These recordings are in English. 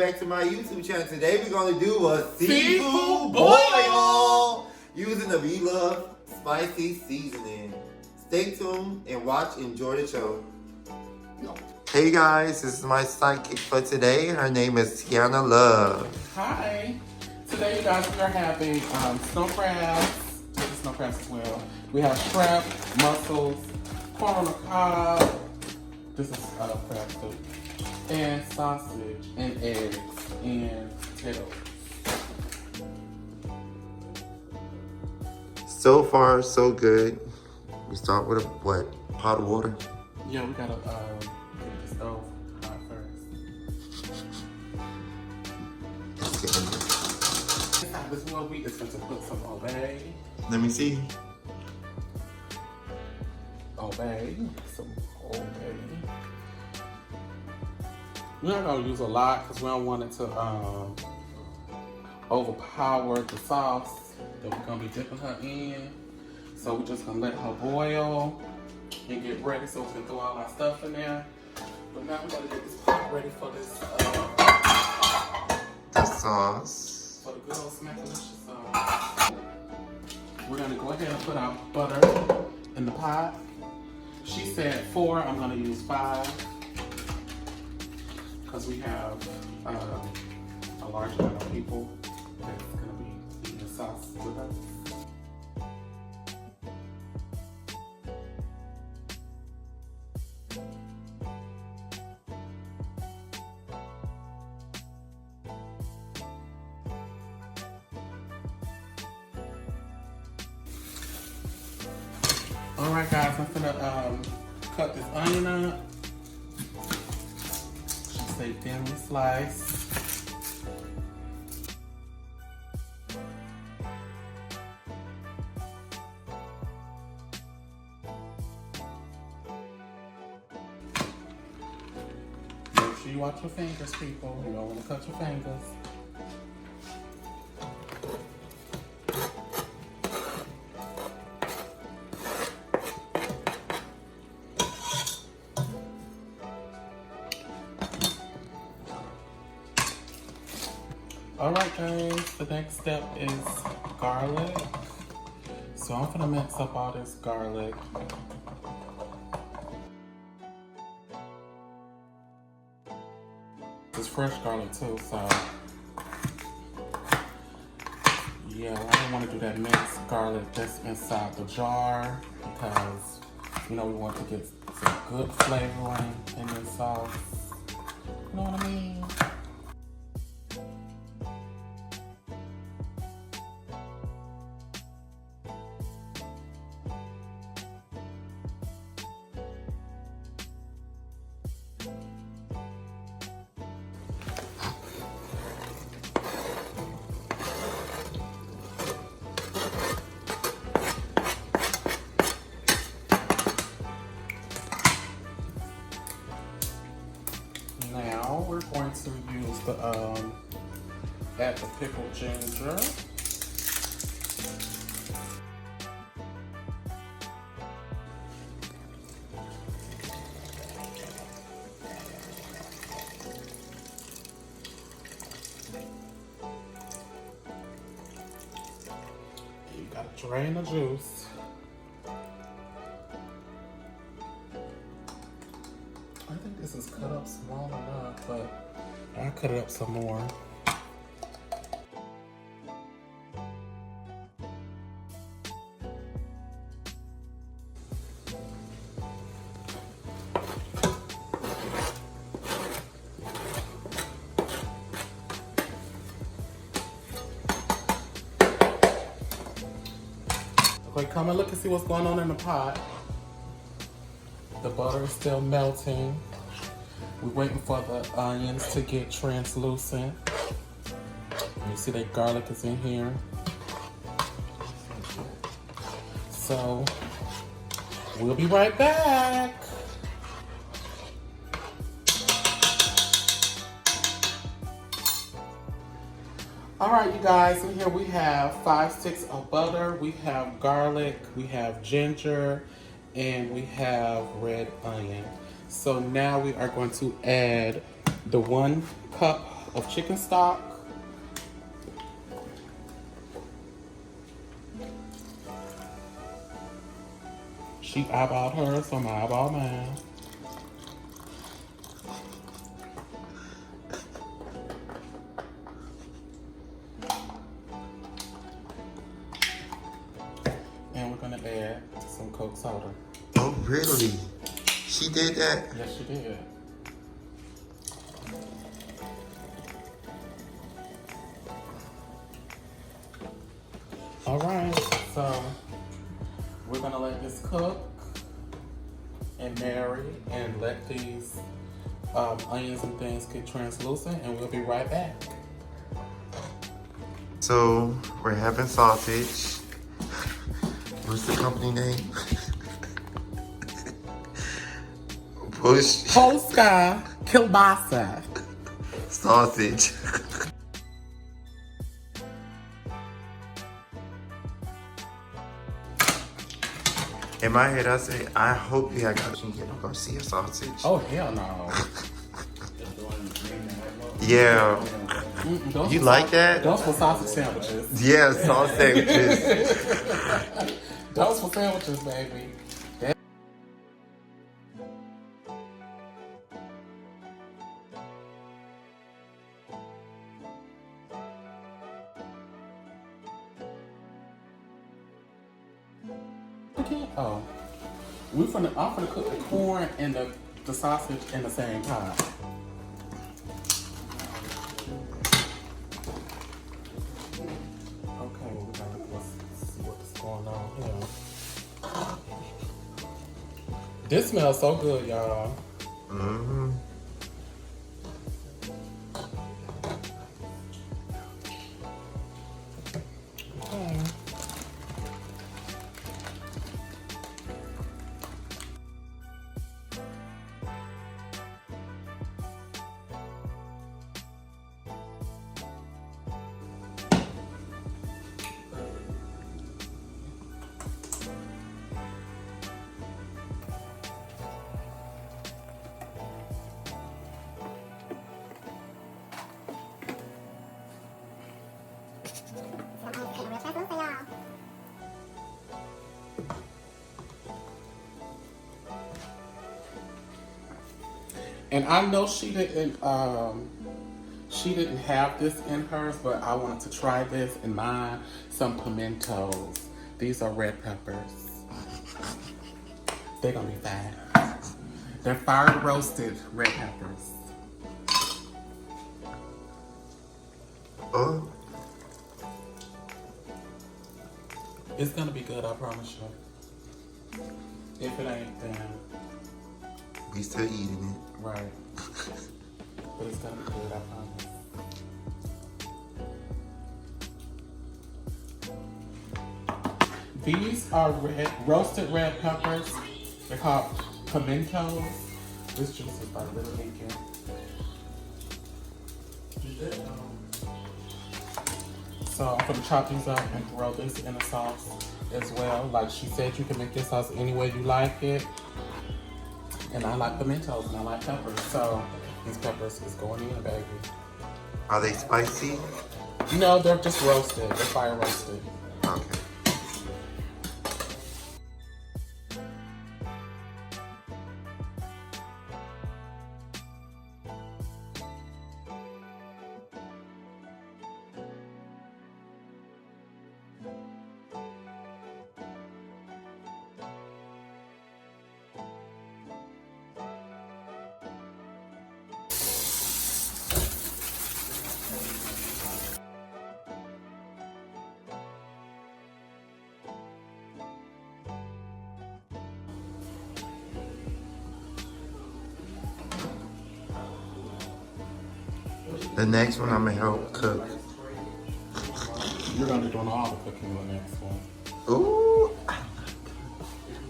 back to my YouTube channel. Today we're going to do a seafood boil using the Blove spicy seasoning. Stay tuned and watch, enjoy the show. Hey guys, this is my sidekick for today. Her name is Tiana Love. Hi. Today you guys, we are having snow crabs. Snow crabs as well. We have shrimp, mussels, corn on the cob. This is crab soup. And sausage and eggs and potatoes. So far, so good. We start with a pot of water? Yeah, we gotta get the stove hot first. This little wheat is going to put some obey. Let me see. Obey. Some obey. We're not gonna use a lot because we don't want it to overpower the sauce that we're gonna be dipping her in. So we're just gonna let her boil and get ready so we can throw all our stuff in there. But now we're gonna get this pot ready for this the sauce. For the good old Smackalicious sauce. We're gonna go ahead and put our butter in the pot. She said 4, I'm gonna use 5. Because we have a large amount of people that's going to be eating the sauce with us. Alright guys, I'm going to cut this onion up. Say thinly slice. Make sure you watch your fingers, people. You don't want to cut your fingers. Alright guys, the next step is garlic. So I'm gonna mix up all this garlic. This is fresh garlic too, so yeah, I don't want to do that mixed garlic that's inside the jar because you know we want to get some good flavoring in this sauce. You know what I mean? Now we're going to use the add the pickled ginger. You gotta drain the juice. I think this is cut up small enough, but I'll cut it up some more. Okay, come and look and see what's going on in the pot. The butter is still melting. We're waiting for the onions to get translucent. You see that garlic is in here. So, we'll be right back. All right, you guys, in here we have 5 sticks of butter, we have garlic, we have ginger, and we have red onion. So now we are going to add the 1 cup of chicken stock. She eyeballed hers, so I'm gonna eyeball mine. And we're gonna add some Coke soda. Oh, really? She did that? Yes, she did. All right, so we're gonna let this cook and marry and let these onions and things get translucent, and we'll be right back. So we're having sausage. What's the company name? Polska kielbasa. Sausage. In my head, I say, I hope you got Chicken Garcia sausage. Oh, hell no. Yeah. You like that? Those for sausage sandwiches. Yeah, sausage sandwiches. Those for sandwiches, baby. Oh, I'm finna cook the corn and the sausage in the same pot. Okay, let's see what's going on here. This smells so good, y'all. Mm-hmm. Okay. And I know she didn't have this in hers, but I wanted to try this in mine. Some pimentos. These are red peppers. They're gonna be fine. They're fire roasted red peppers. Oh. It's gonna be good, I promise you. If it ain't, then We still eating it. right. But it's gonna be good, I promise. These are roasted red peppers. They're called pimentos. This juice is like little bacon. So I'm gonna chop these up and throw this in the sauce as well. Like she said, you can make this sauce any way you like it. And I like pimentos and I like peppers. So these peppers is going in, baby. Are they spicy? No, they're just roasted. They're fire roasted. Okay. The next one I'm gonna help cook. You're gonna be doing all the cooking in the next one. Ooh,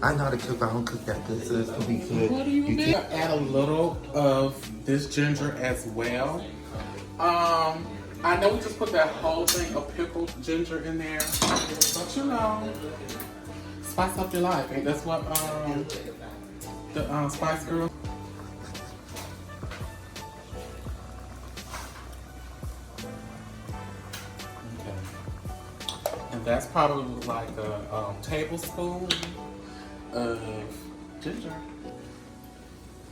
I know how to cook, but I don't cook that good, so it's gonna be good. What do you mean? Add a little of this ginger as well. I know we just put that whole thing of pickled ginger in there, but you know, spice up your life. Ain't that's what the Spice Girl. And that's probably like a tablespoon of ginger.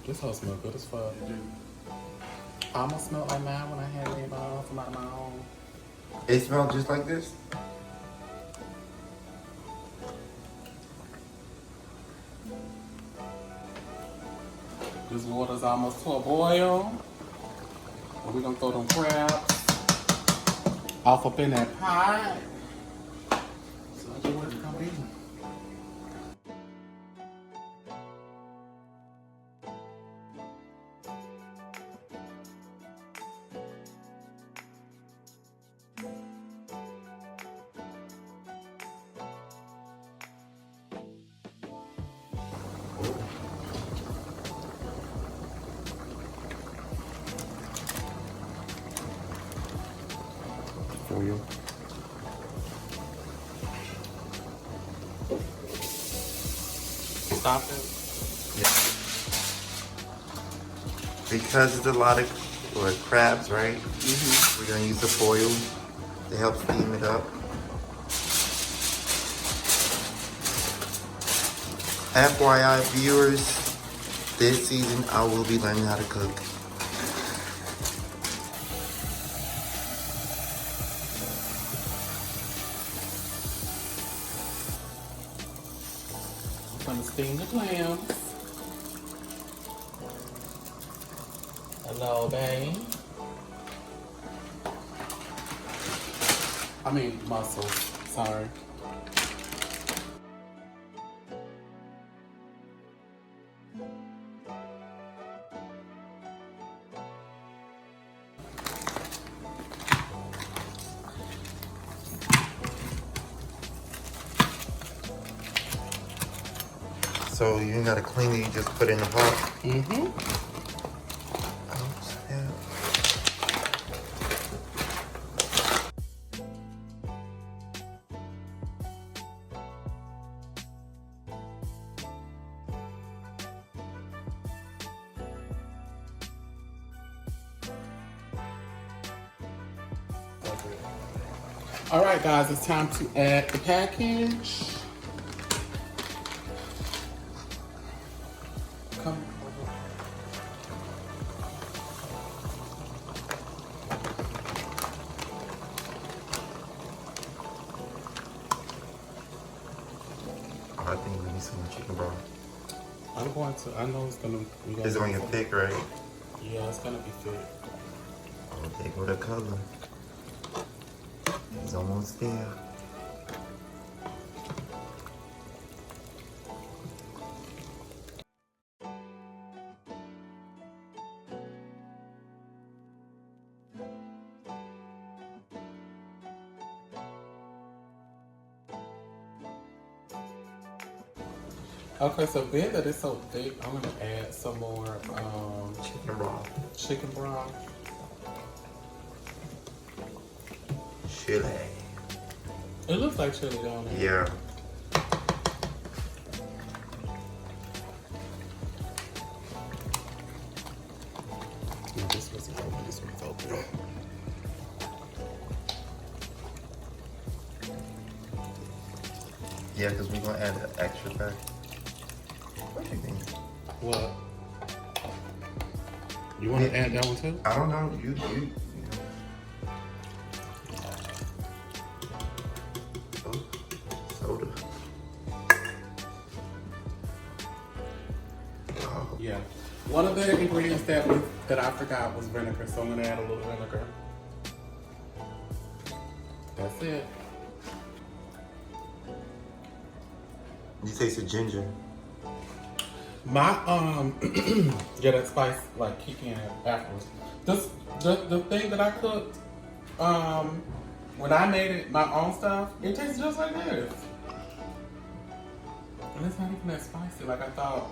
This whole smells good as fuck. Almost smelled like mine when I had it from out of my own. It smells just like this? This water's almost to a boil. And we're gonna throw them crabs off up in that pot. So I just want it to come in. For you. Stop it. Yeah. Because it's a lot of crabs, right? Mm-hmm. We're gonna use the foil to help steam it up. FYI viewers, this season I will be learning how to cook. I'm gonna steam the clams. Hello, babe. I mean mussels. Sorry. So you ain't gotta clean it, you just put it in the pot? Mm-hmm. Oops, yeah. All right, guys, it's time to add the package. Come over. I think we need some chicken broth. I'm going to, I know it's gonna, Is it on your thick, right? Yeah, it's gonna be thick. Oh, there go the color. It's almost there. Okay, so being that it's so thick, I'm gonna add some more Chicken broth. chicken broth. Chili. It looks like chili, don't it? Yeah. No, this wasn't open, this one's open. Yeah, because we're gonna add an extra pack. What do you think? What? You want to add that one too? I don't know. You know. Oh, soda. Oh. Yeah. One of the ingredients that I forgot was vinegar, so I'm gonna add a little vinegar. That's it. You tasted ginger. My yeah, that spice like kick in afterwards. The thing that I cooked when I made it my own stuff, it tastes just like this. And it's not even that spicy. Like I thought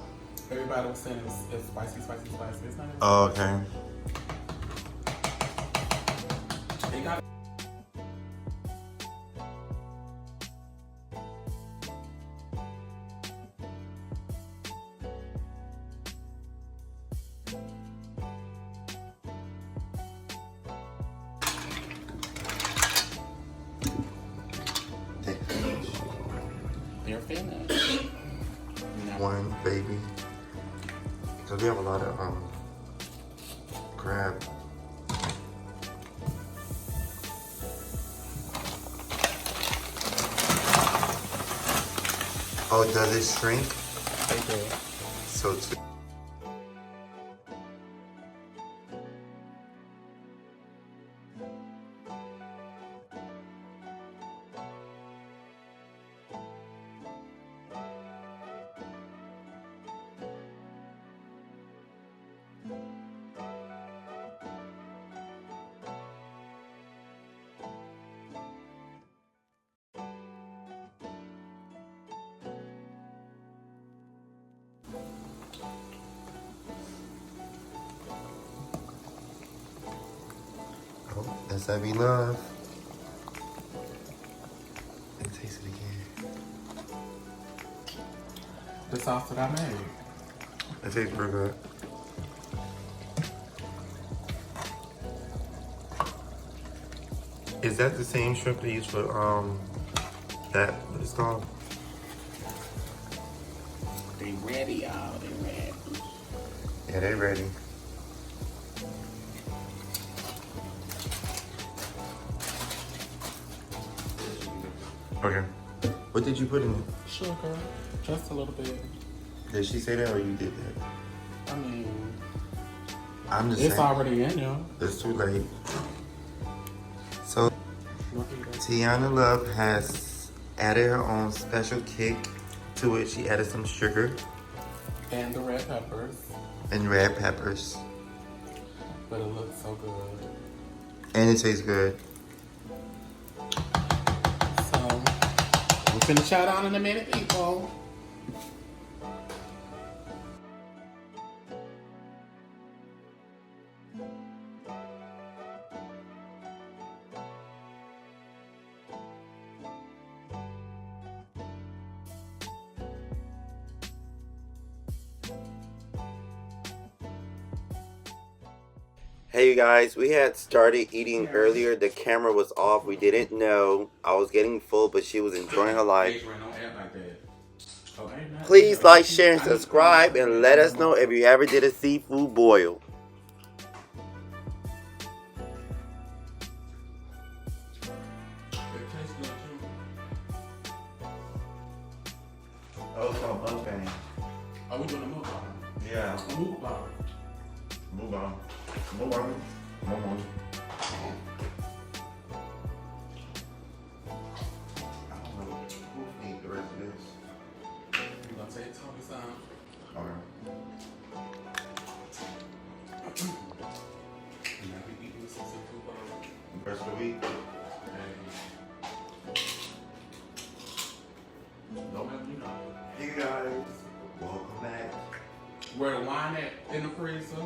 everybody was saying it's spicy. It's not even Oh, okay. it got Take finished. One, baby. Because we have a lot of crab. Oh, does it shrink? They do. So too. Oh, that's that we love. And taste it again. The sauce that I made. It tastes pretty good. Is that the same shrimp they use for that what it's called? They ready, y'all. They ready. Yeah, they ready. Okay. What did you put in it? Sugar. Just a little bit. Did she say that or you did that? I mean, I'm just it's saying. already in there. It's too late. So Tiana Love has added her own special kick to it. She added some sugar And the red peppers. and red peppers. But it looks so good. And it tastes good. So, we'll finish out on in a minute, people. Hey you guys, we had started eating earlier. The camera was off. We didn't know. I was getting full, but she was enjoying her life. Please like, share, and subscribe, and let us know if you ever did a seafood boil. Oh, it's on Mubang. Are we doing a mukbang? Yeah. Mukbang. Mubang. Mubang. Mubang. I don't know who needs the rest of this. You gonna take Tommy some? Alright. And I'll be eating with some seafood bowl. The rest of the week. Don't let me know. Hey guys, welcome back. Where the wine at in the freezer?